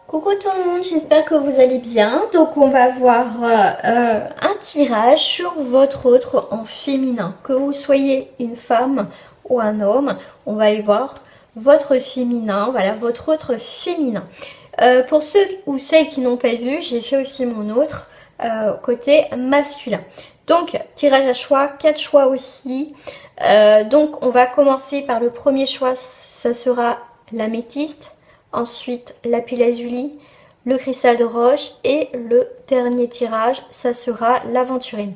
Coucou tout le monde, j'espère que vous allez bien. Donc on va voir un tirage sur votre autre en féminin. Que vous soyez une femme ou un homme, on va aller voir votre féminin, voilà, votre autre féminin. Pour ceux ou celles qui n'ont pas vu, j'ai fait aussi mon autre côté masculin. Donc tirage à choix, 4 choix aussi. Donc on va commencer par le premier choix, ça sera l'améthyste. Ensuite, lapis-lazuli, le cristal de roche et le dernier tirage, ça sera l'aventurine.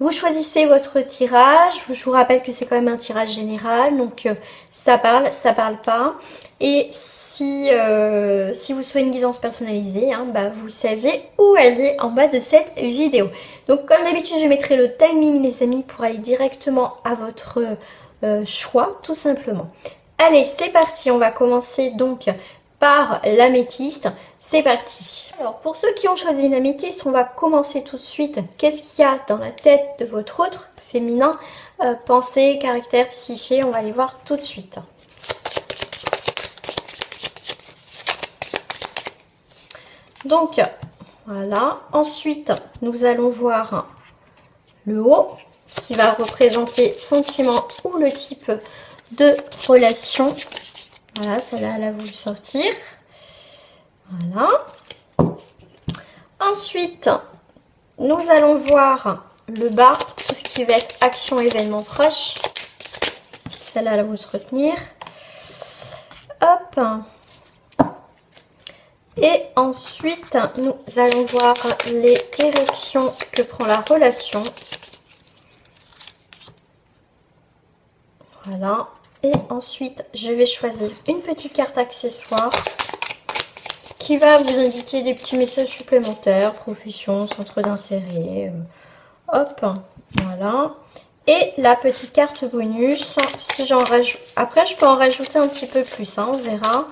Vous choisissez votre tirage. Je vous rappelle que c'est quand même un tirage général, donc ça parle pas. Et si vous souhaitez une guidance personnalisée, vous savez où elle est en bas de cette vidéo. Donc comme d'habitude, je mettrai le timing les amis pour aller directement à votre choix, tout simplement. Allez, c'est parti, on va commencer donc par l'améthyste. C'est parti. Alors pour ceux qui ont choisi l'améthyste, on va commencer tout de suite. Qu'est-ce qu'il y a dans la tête de votre autre féminin? Pensée, caractère, psyché, on va les voir tout de suite. Donc voilà. Ensuite, nous allons voir le haut, ce qui va représenter sentiment ou le type de relation. Voilà, celle-là, elle a voulu sortir. Voilà. Ensuite, nous allons voir le bas, tout ce qui va être action, événement proche. Celle-là, elle a voulu se retenir. Hop. Et ensuite, nous allons voir les directions que prend la relation. Voilà. Et ensuite, je vais choisir une petite carte accessoire qui va vous indiquer des petits messages supplémentaires, profession, centre d'intérêt. Hop, voilà. Et la petite carte bonus, si j'en rajoute. Après, je peux en rajouter un petit peu plus, on verra.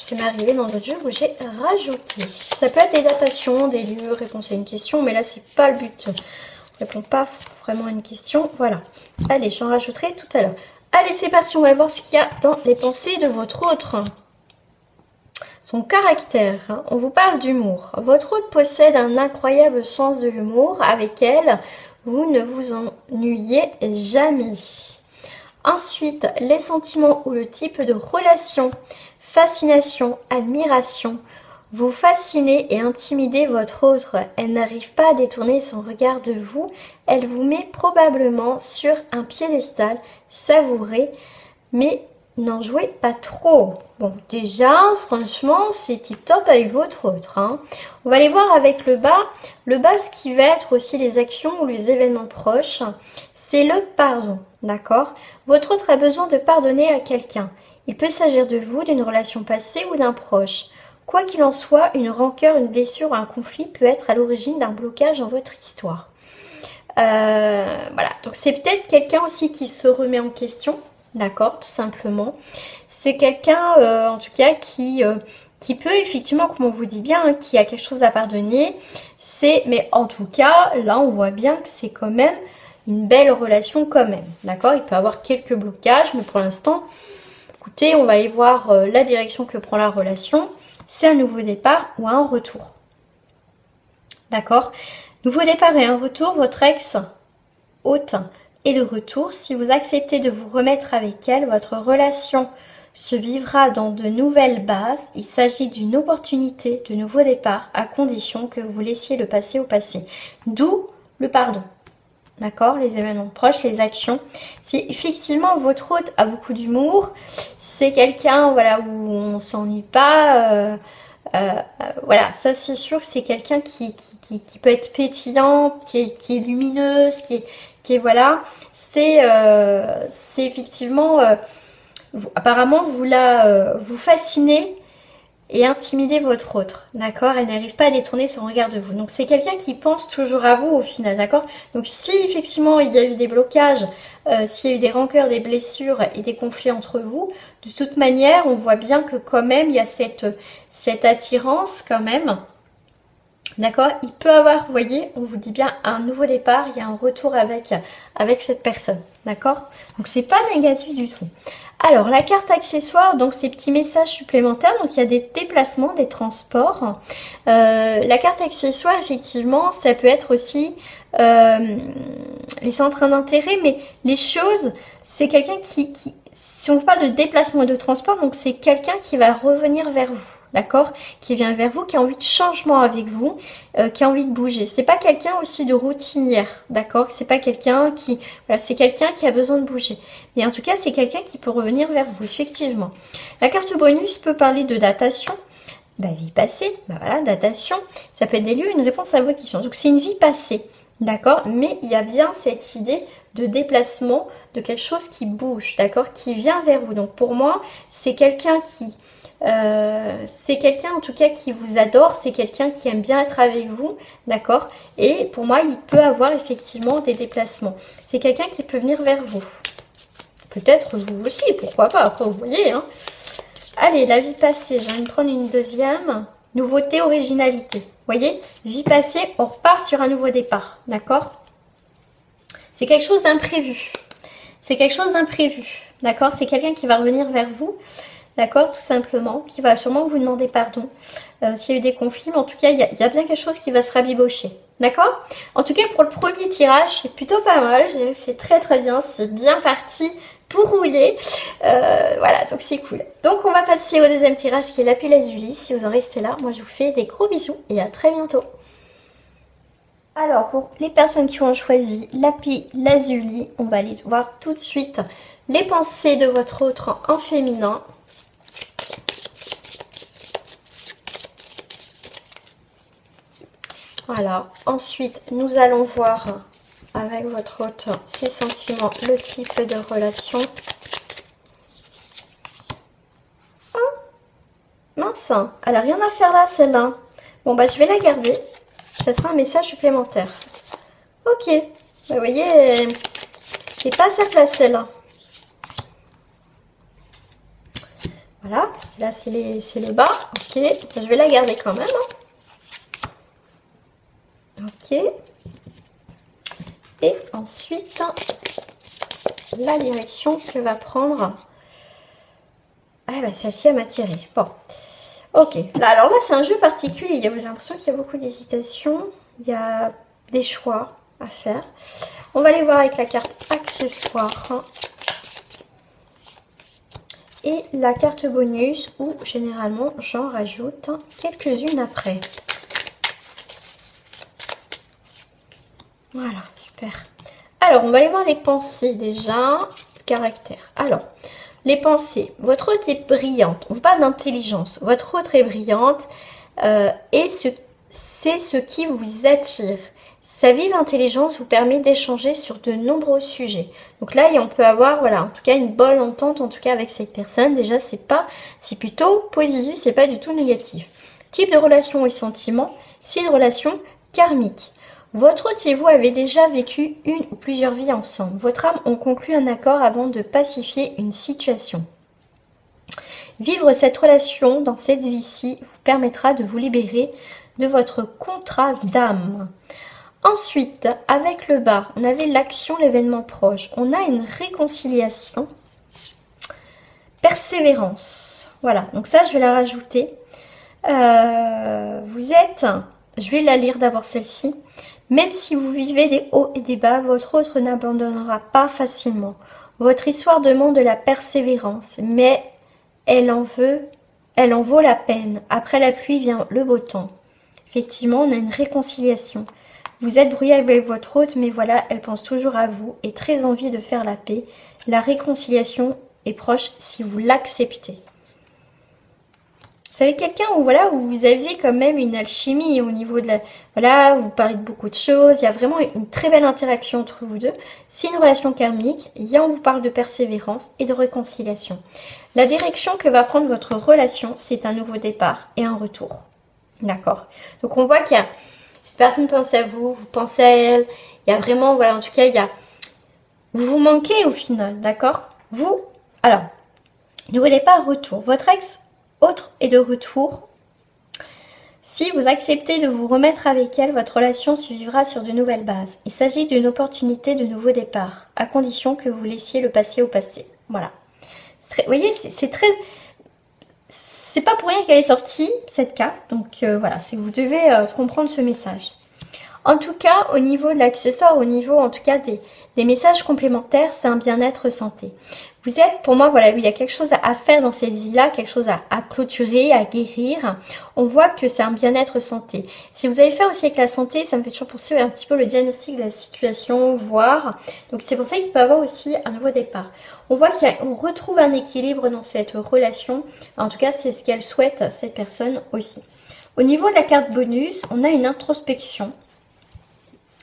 C'est m'arrivé dans d'autres jeux où j'ai rajouté. Ça peut être des datations, des lieux, réponse à une question, mais là, c'est pas le but. On répond pas vraiment à une question. Voilà. Allez, j'en rajouterai tout à l'heure. Allez, c'est parti. On va voir ce qu'il y a dans les pensées de votre autre. Son caractère. On vous parle d'humour. Votre autre possède un incroyable sens de l'humour. Avec elle, vous ne vous ennuyez jamais. Ensuite, les sentiments ou le type de relation. Fascination, admiration. Vous fascinez et intimidez votre autre. Elle n'arrive pas à détourner son regard de vous. Elle vous met probablement sur un piédestal. Savourez, mais n'en jouez pas trop. Bon, déjà, franchement, c'est tip top avec votre autre. On va aller voir avec le bas. Le bas, ce qui va être aussi les actions ou les événements proches, c'est le pardon. D'accord? Votre autre a besoin de pardonner à quelqu'un. Il peut s'agir de vous, d'une relation passée ou d'un proche. Quoi qu'il en soit, une rancœur, une blessure ou un conflit peut être à l'origine d'un blocage dans votre histoire. Voilà, donc c'est peut-être quelqu'un aussi qui se remet en question, d'accord, tout simplement. C'est quelqu'un, en tout cas, qui peut effectivement, comme on vous dit bien, qui a quelque chose à pardonner. Mais en tout cas, là, on voit bien que c'est quand même une belle relation quand même, d'accord. Il peut y avoir quelques blocages, mais pour l'instant, écoutez, on va aller voir la direction que prend la relation. C'est un nouveau départ ou un retour. D'accord? Nouveau départ et un retour, votre ex-hôte est de retour. Si vous acceptez de vous remettre avec elle, votre relation se vivra dans de nouvelles bases. Il s'agit d'une opportunité de nouveau départ à condition que vous laissiez le passé au passé. D'où le pardon. D'accord, les événements proches, les actions. Si effectivement votre hôte a beaucoup d'humour, c'est quelqu'un, voilà, où on s'ennuie pas. Voilà, ça c'est sûr que c'est quelqu'un qui peut être pétillant, qui est lumineuse, qui est voilà. C'est effectivement, apparemment vous fascinez et intimider votre autre, d'accord? Elle n'arrive pas à détourner son regard de vous. Donc c'est quelqu'un qui pense toujours à vous au final, d'accord? Donc si effectivement il y a eu des blocages, s'il y a eu des rancœurs, des blessures et des conflits entre vous, de toute manière, on voit bien que quand même il y a cette attirance quand même. D'accord? Il peut avoir, vous voyez, on vous dit bien un nouveau départ, il y a un retour avec cette personne. D'accord? Donc c'est pas négatif du tout. Alors, la carte accessoire, donc ces petits messages supplémentaires, donc il y a des déplacements, des transports. La carte accessoire, effectivement, ça peut être aussi les centres d'intérêt, mais les choses, c'est quelqu'un si on parle de déplacement et de transport, donc c'est quelqu'un qui va revenir vers vous. D'accord, qui vient vers vous, qui a envie de changement avec vous, qui a envie de bouger. C'est pas quelqu'un aussi de routinière, d'accord. C'est pas quelqu'un qui, voilà, c'est quelqu'un qui a besoin de bouger. Mais en tout cas, c'est quelqu'un qui peut revenir vers vous, effectivement. La carte bonus peut parler de datation, vie passée, voilà, datation. Ça peut être des lieux, une réponse à vos questions. Donc c'est une vie passée, d'accord. Mais il y a bien cette idée de déplacement, de quelque chose qui bouge, d'accord, qui vient vers vous. Donc pour moi, c'est quelqu'un qui c'est quelqu'un en tout cas qui vous adore, c'est quelqu'un qui aime bien être avec vous, d'accord. Et pour moi, il peut avoir effectivement des déplacements. C'est quelqu'un qui peut venir vers vous. Peut-être vous aussi, pourquoi pas, après vous voyez. Hein. Allez, la vie passée, je vais me prendre une deuxième. Nouveauté, originalité. Vous voyez, vie passée, on repart sur un nouveau départ, d'accord. C'est quelque chose d'imprévu. C'est quelque chose d'imprévu, d'accord. C'est quelqu'un qui va revenir vers vous. D'accord, tout simplement, qui va sûrement vous demander pardon s'il y a eu des conflits, mais en tout cas, il y a bien quelque chose qui va se rabibocher. D'accord. En tout cas, pour le premier tirage, c'est plutôt pas mal. Je dirais que c'est très très bien, c'est bien parti pour rouler. Voilà, donc c'est cool. Donc, on va passer au deuxième tirage qui est lapis lazuli. Si vous en restez là, moi je vous fais des gros bisous et à très bientôt. Alors, pour les personnes qui ont choisi lapis lazuli, on va aller voir tout de suite les pensées de votre autre en féminin. Voilà, ensuite nous allons voir avec votre hôte ses sentiments, le type de relation. Oh, mince, elle n'a rien à faire là celle-là. Bon je vais la garder, ça sera un message supplémentaire. Ok, vous voyez, c'est pas à sa place celle-là. Voilà, là c'est le bas, ok, je vais la garder quand même. Ok. Et ensuite, la direction que va prendre... celle-ci, elle m'a tiré. Bon. Ok. Alors là, c'est un jeu particulier. J'ai l'impression qu'il y a beaucoup d'hésitation. Il y a des choix à faire. On va aller voir avec la carte accessoire. Et la carte bonus, où généralement, j'en rajoute quelques-unes après. Voilà, super. Alors, on va aller voir les pensées déjà. Caractère. Alors, les pensées. Votre autre est brillante. On vous parle d'intelligence. Votre autre est brillante et c'est ce qui vous attire. Sa vive intelligence vous permet d'échanger sur de nombreux sujets. Donc là, on peut avoir, voilà, en tout cas, une bonne entente, en tout cas, avec cette personne. Déjà, c'est plutôt positif, c'est pas du tout négatif. Type de relation et sentiment, c'est une relation karmique. Votre hôte et vous avez déjà vécu une ou plusieurs vies ensemble. Votre âme ont conclu un accord avant de pacifier une situation. Vivre cette relation dans cette vie-ci vous permettra de vous libérer de votre contrat d'âme. Ensuite, avec le bas, on avait l'action, l'événement proche. On a une réconciliation. Persévérance. Voilà, donc ça, je vais la rajouter. Je vais la lire d'abord celle-ci. Même si vous vivez des hauts et des bas, votre autre n'abandonnera pas facilement. Votre histoire demande de la persévérance, mais elle en vaut la peine. Après la pluie vient le beau temps. Effectivement, on a une réconciliation. Vous êtes brouillé avec votre hôte, mais voilà, elle pense toujours à vous et très envie de faire la paix. La réconciliation est proche si vous l'acceptez. C'est avec quelqu'un où, voilà, où vous avez quand même une alchimie au niveau de la... Voilà, vous parlez de beaucoup de choses, il y a vraiment une très belle interaction entre vous deux. C'est une relation karmique, on vous parle de persévérance et de réconciliation. La direction que va prendre votre relation, c'est un nouveau départ et un retour. D'accord. Donc on voit qu'il y a... Cette personne pense à vous, vous pensez à elle. Il y a vraiment, voilà, en tout cas, il y a... Vous vous manquez au final, d'accord? Alors, nouveau départ, retour. Votre ex... Autre est de retour. Si vous acceptez de vous remettre avec elle, votre relation se vivra sur de nouvelles bases. Il s'agit d'une opportunité de nouveau départ, à condition que vous laissiez le passé au passé. Voilà. Vous voyez, c'est très... C'est pas pour rien qu'elle est sortie, cette carte. Donc voilà, c'est que vous devez comprendre ce message. En tout cas, au niveau de l'accessoire, au niveau en tout cas des messages complémentaires, c'est un bien-être santé. Vous êtes, pour moi, voilà, il y a quelque chose à faire dans cette vie-là, quelque chose à clôturer, à guérir. On voit que c'est un bien-être santé. Si vous avez fait aussi avec la santé, ça me fait toujours penser un petit peu le diagnostic de la situation, voir. Donc c'est pour ça qu'il peut y avoir aussi un nouveau départ. On voit qu'on retrouve un équilibre dans cette relation. En tout cas, c'est ce qu'elle souhaite, cette personne aussi. Au niveau de la carte bonus, on a une introspection.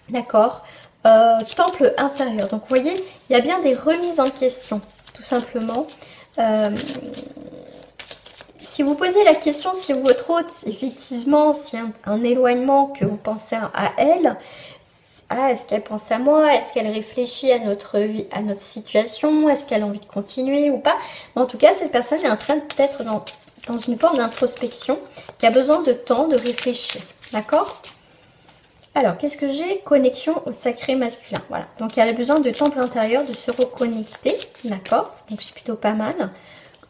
D'accord, temple intérieur. Donc vous voyez, il y a bien des remises en question, tout simplement. Si vous posez la question, si votre hôte, effectivement, s'il y a un éloignement que vous pensez à elle, voilà, est-ce qu'elle pense à moi? Est-ce qu'elle réfléchit à notre vie, à notre situation? Est-ce qu'elle a envie de continuer ou pas? Mais en tout cas, cette personne est en train d'être dans une forme d'introspection qui a besoin de temps, de réfléchir. D'accord? Alors, qu'est-ce que j'ai? Connexion au sacré masculin. Voilà. Donc, elle a besoin de temple intérieur, de se reconnecter. D'accord? Donc, c'est plutôt pas mal.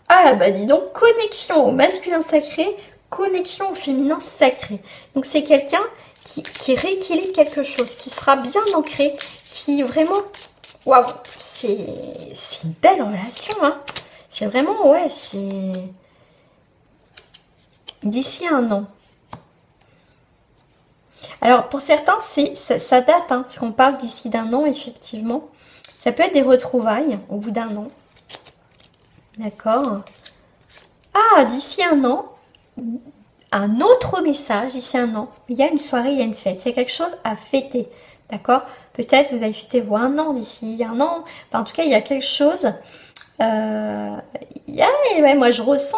Ah, bah dis donc, connexion au masculin sacré, connexion au féminin sacré. Donc, c'est quelqu'un qui rééquilibre quelque chose, qui sera bien ancré, qui vraiment... Waouh! C'est une belle relation, hein. C'est vraiment, ouais, c'est... D'ici un an. Alors, pour certains, ça date, hein, parce qu'on parle d'ici d'un an, effectivement. Ça peut être des retrouvailles au bout d'un an. D'accord. Ah, d'ici un an, un autre message, d'ici un an, il y a une soirée, il y a une fête. Il y a quelque chose à fêter. D'accord. Peut-être vous avez fêté vos un an d'ici un an. Enfin, en tout cas, il y a quelque chose... ouais, moi, je ressens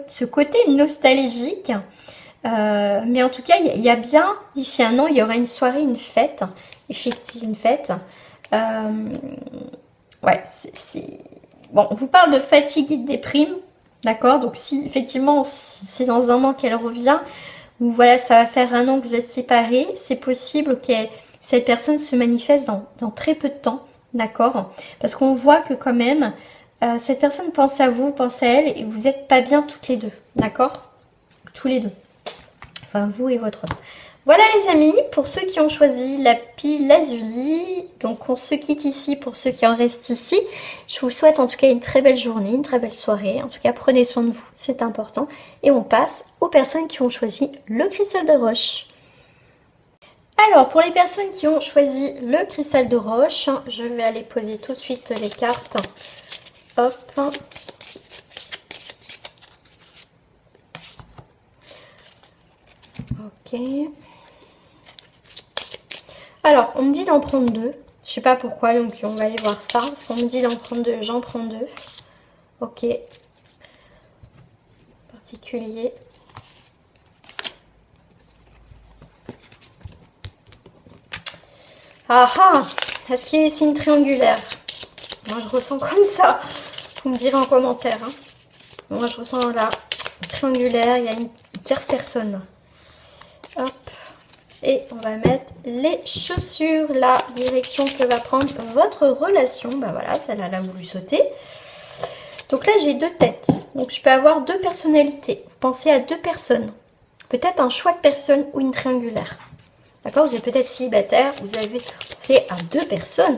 ce côté nostalgique. Mais en tout cas, il y a bien, d'ici un an, il y aura une soirée, une fête. Effectivement, une fête. Ouais, bon, on vous parle de fatigue et de déprime. D'accord? Donc, si effectivement, c'est dans un an qu'elle revient, ou voilà, ça va faire un an que vous êtes séparés, c'est possible que cette personne se manifeste dans très peu de temps. D'accord? Parce qu'on voit que quand même, cette personne pense à vous, pense à elle, et vous n'êtes pas bien toutes les deux. D'accord? Tous les deux. Enfin, vous et votre homme. Voilà les amis, pour ceux qui ont choisi la pile lazuli, donc on se quitte ici pour ceux qui en restent ici. Je vous souhaite en tout cas une très belle journée, une très belle soirée. En tout cas, prenez soin de vous, c'est important. Et on passe aux personnes qui ont choisi le cristal de roche. Alors, pour les personnes qui ont choisi le cristal de roche, je vais aller poser tout de suite les cartes. Hop. Ok. Alors, on me dit d'en prendre deux. Je sais pas pourquoi, donc on va aller voir ça. Parce qu'on me dit d'en prendre deux, j'en prends deux. Ok. Particulier. Ah ah! Est-ce qu'il y a des signes triangulaires? Moi, je ressens comme ça. Vous me direz en commentaire. Hein. Moi, je ressens là, triangulaire. Il y a une tierce personne. Hop. Et on va mettre les chaussures, la direction que va prendre votre relation. Bah voilà, celle-là, elle a voulu sauter. Donc là, j'ai deux têtes. Donc je peux avoir deux personnalités. Vous pensez à deux personnes. Peut-être un choix de personne ou une triangulaire. D'accord? Vous êtes peut-être célibataire. Vous avez pensé à deux personnes.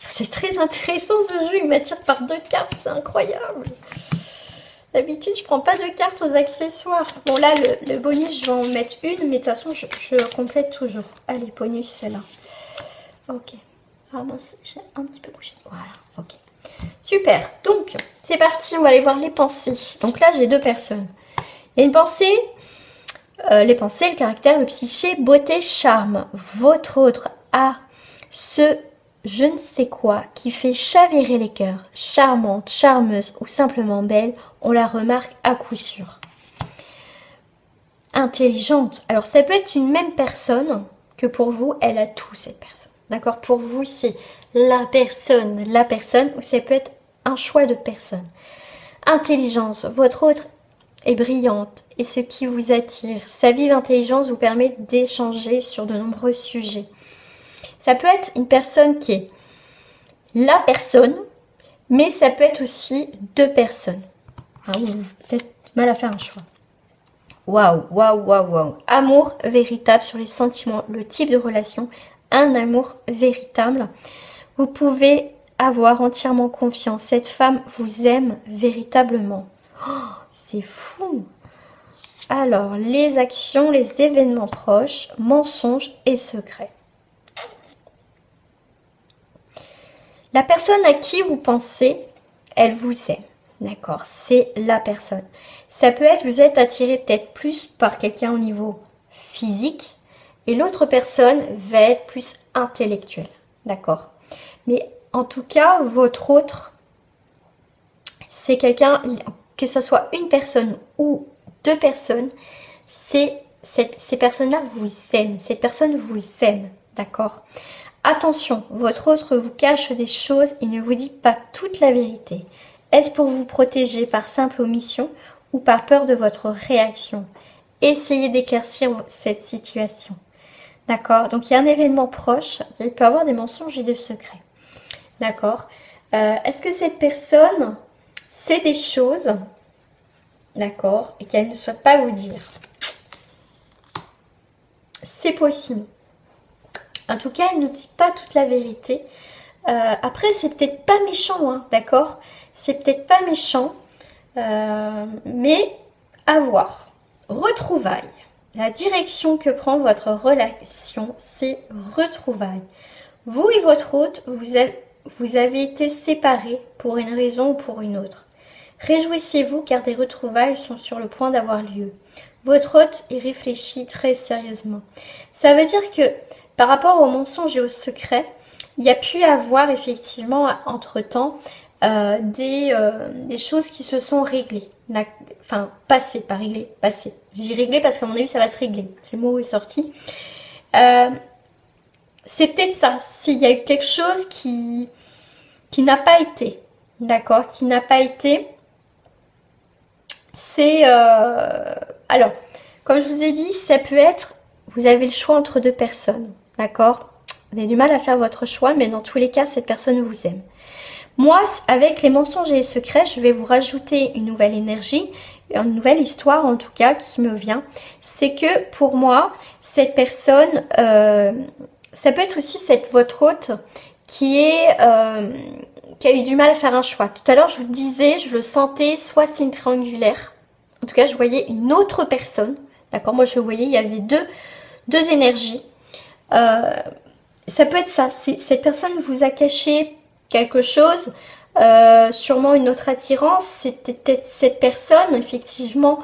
C'est très intéressant ce jeu. Il m'attire par deux cartes. C'est incroyable. D'habitude, je prends pas de cartes aux accessoires. Bon, là, le bonus, je vais en mettre une. Mais de toute façon, je complète toujours. Allez, bonus, celle-là. Ok. Ah mince, j'ai un petit peu bougé. Voilà, ok. Super. Donc, c'est parti. On va aller voir les pensées. Donc là, j'ai deux personnes. Il y a une pensée. Les pensées, le caractère, le psyché, beauté, charme. Votre autre a ce je ne sais quoi qui fait chavirer les cœurs. Charmante, charmeuse ou simplement belle, on la remarque à coup sûr. Intelligente. Alors ça peut être une même personne que pour vous, elle a tout cette personne. D'accord? Pour vous, c'est la personne, ou ça peut être un choix de personne. Intelligence. Votre autre est brillante et ce qui vous attire. Sa vive intelligence vous permet d'échanger sur de nombreux sujets. Ça peut être une personne qui est la personne, mais ça peut être aussi deux personnes. Hein, vous avez peut-être mal à faire un choix. Waouh, waouh, waouh, waouh. Amour véritable sur les sentiments, le type de relation, un amour véritable. Vous pouvez avoir entièrement confiance. Cette femme vous aime véritablement. Oh, c'est fou. Alors, les actions, les événements proches, mensonges et secrets. La personne à qui vous pensez, elle vous aime. D'accord, c'est la personne. Ça peut être, vous êtes attiré peut-être plus par quelqu'un au niveau physique et l'autre personne va être plus intellectuelle. D'accord. Mais en tout cas, votre autre, c'est quelqu'un, que ce soit une personne ou deux personnes, ces personnes-là vous aiment. Cette personne vous aime. D'accord. Attention, votre autre vous cache des choses et ne vous dit pas toute la vérité. Est-ce pour vous protéger par simple omission ou par peur de votre réaction? Essayez d'éclaircir cette situation. D'accord? Donc il y a un événement proche, il peut y avoir des mensonges et des secrets. D'accord? Est-ce que cette personne sait des choses, d'accord, et qu'elle ne souhaite pas vous dire? C'est possible. En tout cas, elle ne dit pas toute la vérité. Après, c'est peut-être pas méchant, hein, d'accord? C'est peut-être pas méchant, mais à voir. Retrouvailles. La direction que prend votre relation, c'est retrouvailles. Vous et votre hôte, vous avez été séparés pour une raison ou pour une autre. Réjouissez-vous car des retrouvailles sont sur le point d'avoir lieu. Votre hôte y réfléchit très sérieusement. Ça veut dire que par rapport aux mensonges et aux secrets, il y a pu avoir effectivement entre-temps des choses qui se sont réglées. Enfin, passées, pas réglées, passées. Je dis réglées parce qu'à mon avis, ça va se régler. C'est le mot est sorti. C'est peut-être ça. S'il y a eu quelque chose qui n'a pas été, d'accord, qui n'a pas été, c'est... alors, comme je vous ai dit, ça peut être... Vous avez le choix entre deux personnes, d'accord? Vous avez du mal à faire votre choix, mais dans tous les cas, cette personne vous aime. Moi, avec les mensonges et les secrets, je vais vous rajouter une nouvelle énergie, une nouvelle histoire en tout cas qui me vient. C'est que pour moi, cette personne, ça peut être aussi votre hôte qui a eu du mal à faire un choix. Tout à l'heure, je vous le disais, je le sentais, soit c'est une triangulaire. En tout cas, je voyais une autre personne. D'accord, moi je voyais, il y avait deux énergies. Ça peut être ça. Cette personne vous a caché quelque chose, sûrement une autre attirance. C'était peut-être cette personne, effectivement,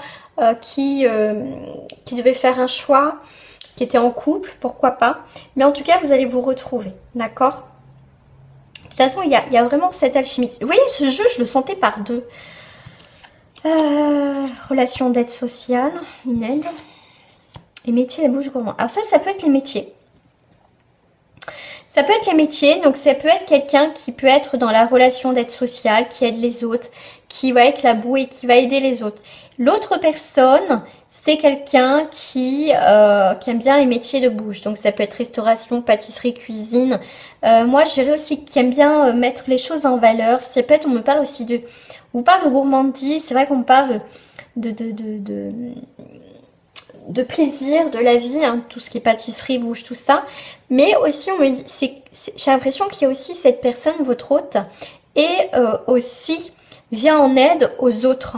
qui devait faire un choix, qui était en couple, pourquoi pas. Mais en tout cas, vous allez vous retrouver, d'accord? De toute façon, il y a vraiment cette alchimie. Vous voyez, ce jeu, je le sentais par deux. Relation d'aide sociale, une aide. Les métiers, la bouche gourmande. Alors ça peut être les métiers. Ça peut être les métiers, donc ça peut être quelqu'un qui peut être dans la relation d'aide sociale, qui aide les autres, qui va être la boue et qui va aider les autres. L'autre personne, c'est quelqu'un qui aime bien les métiers de bouche. Donc ça peut être restauration, pâtisserie, cuisine. Moi, je dirais aussi qui aime bien mettre les choses en valeur. Ça peut être, on me parle aussi de... On vous parle de gourmandise, c'est vrai qu'on parle de plaisir, de la vie, hein, tout ce qui est pâtisserie, bouche, tout ça. Mais aussi, on me dit, j'ai l'impression qu'il y a aussi cette personne, votre hôte, et aussi vient en aide aux autres.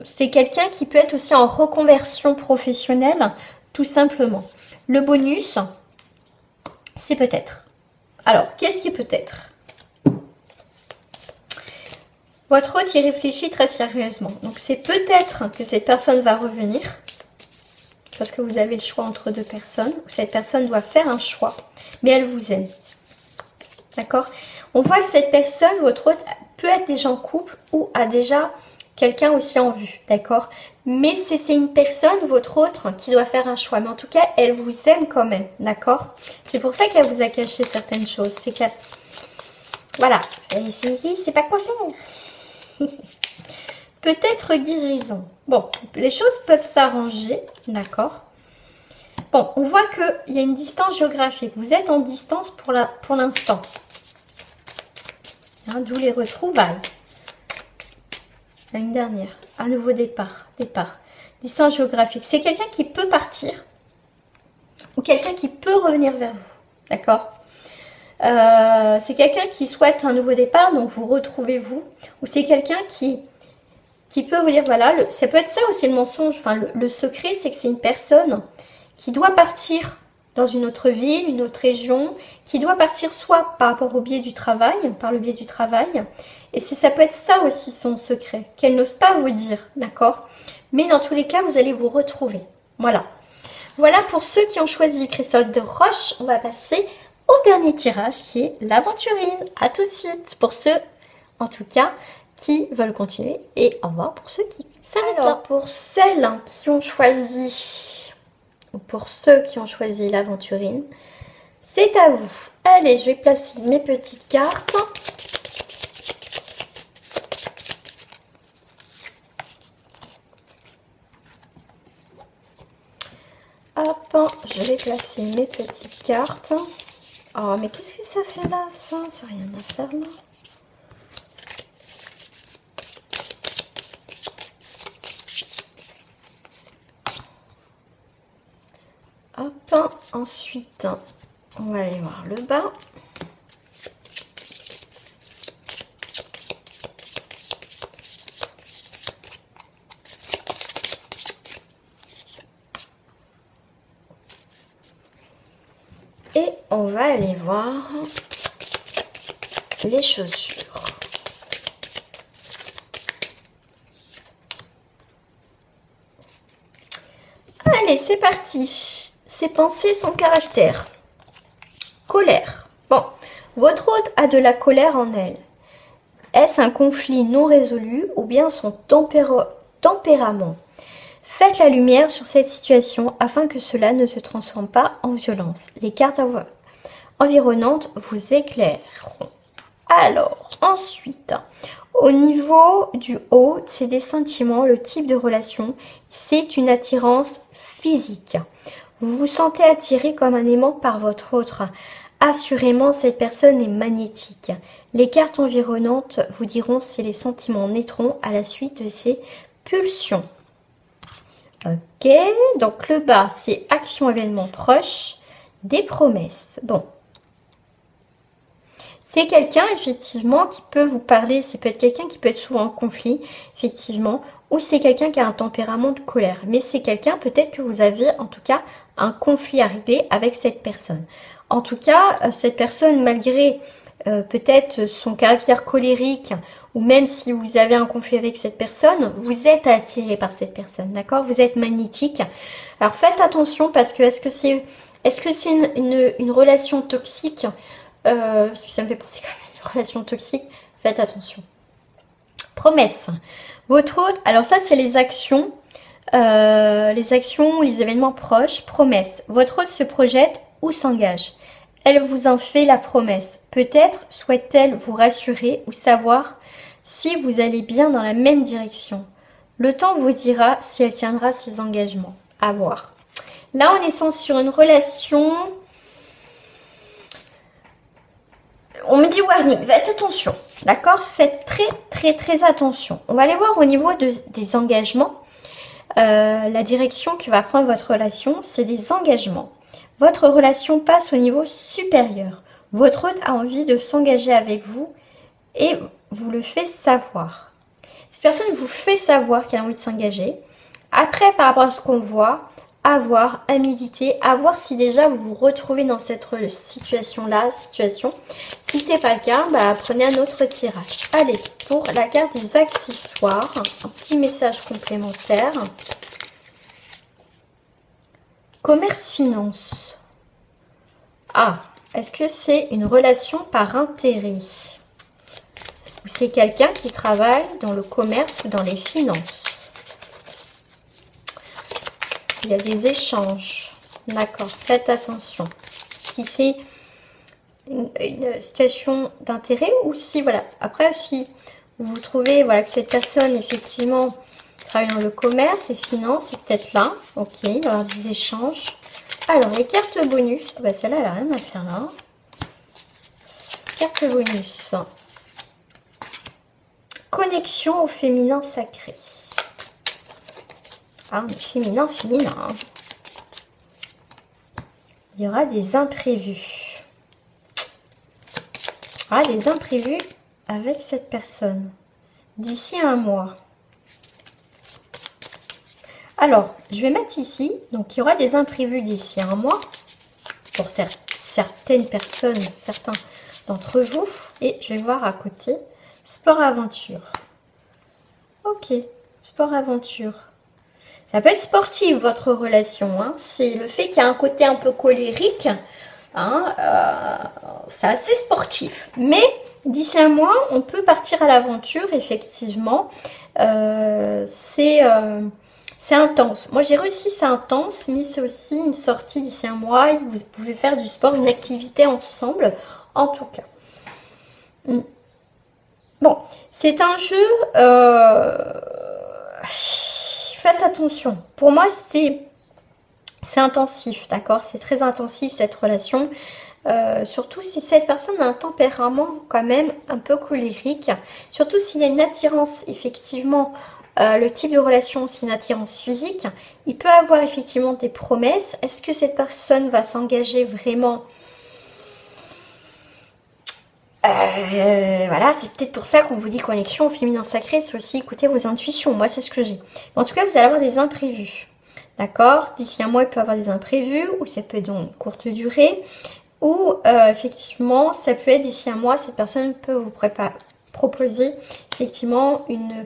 C'est quelqu'un qui peut être aussi en reconversion professionnelle, tout simplement. Le bonus, c'est peut-être. Alors, qu'est-ce qui peut être? Votre hôte y réfléchit très sérieusement. Donc c'est peut-être que cette personne va revenir. Parce que vous avez le choix entre deux personnes. Cette personne doit faire un choix. Mais elle vous aime. D'accord? On voit que cette personne, votre hôte, peut être déjà en couple ou a déjà quelqu'un aussi en vue. D'accord? Mais c'est une personne, votre autre, qui doit faire un choix. Mais en tout cas, elle vous aime quand même. D'accord? C'est pour ça qu'elle vous a caché certaines choses. C'est qu'elle... Voilà. Elle sait pas quoi faire. Peut-être guérison. Bon, les choses peuvent s'arranger, d'accord. Bon, on voit qu'il y a une distance géographique. Vous êtes en distance pour l'instant. Hein, d'où les retrouvailles. L'année dernière. Un nouveau départ. Distance géographique. C'est quelqu'un qui peut partir. Ou quelqu'un qui peut revenir vers vous. D'accord? C'est quelqu'un qui souhaite un nouveau départ, donc vous retrouvez vous. Ou c'est quelqu'un qui peut vous dire, voilà, ça peut être ça aussi le mensonge. Enfin, le secret, c'est que c'est une personne qui doit partir dans une autre ville, une autre région, qui doit partir soit par rapport au biais du travail, par le biais du travail, et ça peut être ça aussi son secret, qu'elle n'ose pas vous dire, d'accord? Mais dans tous les cas, vous allez vous retrouver. Voilà. Voilà pour ceux qui ont choisi Cristal de Roche. On va passer au dernier tirage qui est l'aventurine. À tout de suite pour ceux, en tout cas, qui veulent continuer, et au revoir pour ceux qui s'arrêtent là. Pour celles qui ont choisi, ou pour ceux qui ont choisi l'aventurine, c'est à vous. Allez, je vais placer mes petites cartes. Hop, je vais placer mes petites cartes. Oh, mais qu'est-ce que ça fait là, ça? Ça n'a rien à faire là. Hop, ensuite, on va aller voir le bas. Et on va aller voir les chaussures. Allez, c'est parti. Ses pensées sans caractère. Colère. Bon, votre hôte a de la colère en elle. Est-ce un conflit non résolu ou bien son tempérament? Faites la lumière sur cette situation afin que cela ne se transforme pas en violence. Les cartes environnantes vous éclaireront. Alors, ensuite, au niveau du haut, c'est des sentiments, le type de relation, c'est une attirance physique. Vous vous sentez attiré comme un aimant par votre autre. Assurément, cette personne est magnétique. Les cartes environnantes vous diront si les sentiments naîtront à la suite de ces pulsions. Ok, donc le bas, c'est action, événement proche, des promesses. Bon. C'est quelqu'un, effectivement, qui peut vous parler. C'est peut être quelqu'un qui peut être souvent en conflit, effectivement. Ou c'est quelqu'un qui a un tempérament de colère. Mais c'est quelqu'un, peut-être que vous avez, en tout cas, un conflit à régler avec cette personne. En tout cas, cette personne, malgré peut-être son caractère colérique, ou même si vous avez un conflit avec cette personne, vous êtes attiré par cette personne, d'accord? Vous êtes magnétique. Alors faites attention parce que est-ce que c'est une relation toxique? Parce que ça me fait penser quand même à une relation toxique. Faites attention. Promesse. Votre hôte, alors ça c'est les actions, les événements proches. Promesse. Votre hôte se projette ou s'engage. Elle vous en fait la promesse. Peut-être souhaite-t-elle vous rassurer ou savoir si vous allez bien dans la même direction. Le temps vous dira si elle tiendra ses engagements. À voir. Là, on est sur une relation. On me dit warning, faites attention. D'accord? Faites très attention. On va aller voir au niveau des engagements. La direction que va prendre votre relation, c'est des engagements. Votre relation passe au niveau supérieur. Votre hôte a envie de s'engager avec vous et vous le fait savoir. Cette personne vous fait savoir qu'elle a envie de s'engager. Après, par rapport à ce qu'on voit, à voir, à méditer, à voir si déjà vous vous retrouvez dans cette situation-là, Si c'est pas le cas, bah, prenez un autre tirage. Allez, pour la carte des accessoires, un petit message complémentaire. Commerce, finance. Ah, est-ce que c'est une relation par intérêt? Ou c'est quelqu'un qui travaille dans le commerce ou dans les finances? Il y a des échanges. D'accord, faites attention. Si c'est une situation d'intérêt ou si, voilà. Après, si vous trouvez voilà, que cette personne, effectivement, travaille dans le commerce et finance, c'est peut-être là. Ok, il va y avoir des échanges. Alors, les cartes bonus. Bah, celle-là, elle n'a rien à faire là. Carte bonus. Connexion au féminin sacré. Ah, mais féminin, féminin. Hein. Il y aura des imprévus. Ah, des imprévus avec cette personne. D'ici un mois. Alors, je vais mettre ici. Donc, il y aura des imprévus d'ici un mois. Pour certaines personnes, certains d'entre vous. Et je vais voir à côté. Sport-aventure. Ok, sport-aventure. Ça peut être sportif, votre relation. Hein. C'est le fait qu'il y a un côté un peu colérique. Hein, c'est assez sportif. Mais d'ici un mois, on peut partir à l'aventure, effectivement. C'est intense. Moi, j'ai réussi, c'est intense, mais c'est aussi une sortie d'ici un mois. Vous pouvez faire du sport, une activité ensemble, en tout cas. Bon, c'est un jeu... Faites attention. Pour moi, c'est intensif, d'accord? C'est très intensif, cette relation. Surtout si cette personne a un tempérament quand même un peu colérique. Surtout s'il y a une attirance, effectivement... le type de relation, c'est une attirance physique. Il peut avoir effectivement des promesses. Est-ce que cette personne va s'engager vraiment? Voilà, c'est peut-être pour ça qu'on vous dit connexion au féminin sacré. C'est aussi écouter vos intuitions. Moi, c'est ce que j'ai. En tout cas, vous allez avoir des imprévus. D'accord? D'ici un mois, il peut y avoir des imprévus. Ou ça peut être donc courte durée. Ou effectivement, ça peut être d'ici un mois, cette personne peut vous proposer effectivement une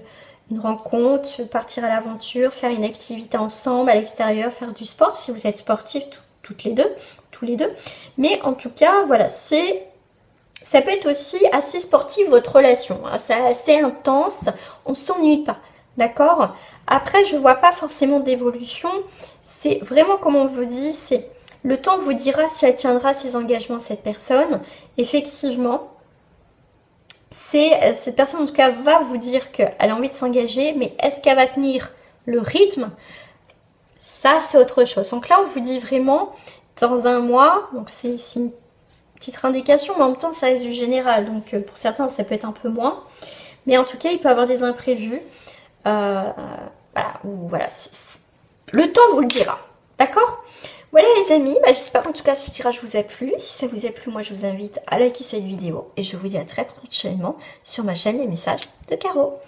rencontre, partir à l'aventure, faire une activité ensemble à l'extérieur, faire du sport si vous êtes sportifs toutes les deux, tous les deux. Mais en tout cas, voilà, ça peut être aussi assez sportif votre relation. Hein, c'est assez intense, on s'ennuie pas, d'accord? Après, je vois pas forcément d'évolution. C'est vraiment comme on vous dit, c'est le temps vous dira si elle tiendra ses engagements, cette personne. Effectivement. Cette personne en tout cas va vous dire qu'elle a envie de s'engager, mais est-ce qu'elle va tenir le rythme? Ça, c'est autre chose. Donc là, on vous dit vraiment dans un mois, donc c'est une petite indication, mais en même temps, ça reste du général. Donc pour certains, ça peut être un peu moins. Mais en tout cas, il peut y avoir des imprévus. Voilà, le temps vous le dira. D'accord? Voilà les amis, j'espère en tout cas que ce tirage vous a plu. Si ça vous a plu, moi je vous invite à liker cette vidéo. Et je vous dis à très prochainement sur ma chaîne Les Messages de Caro.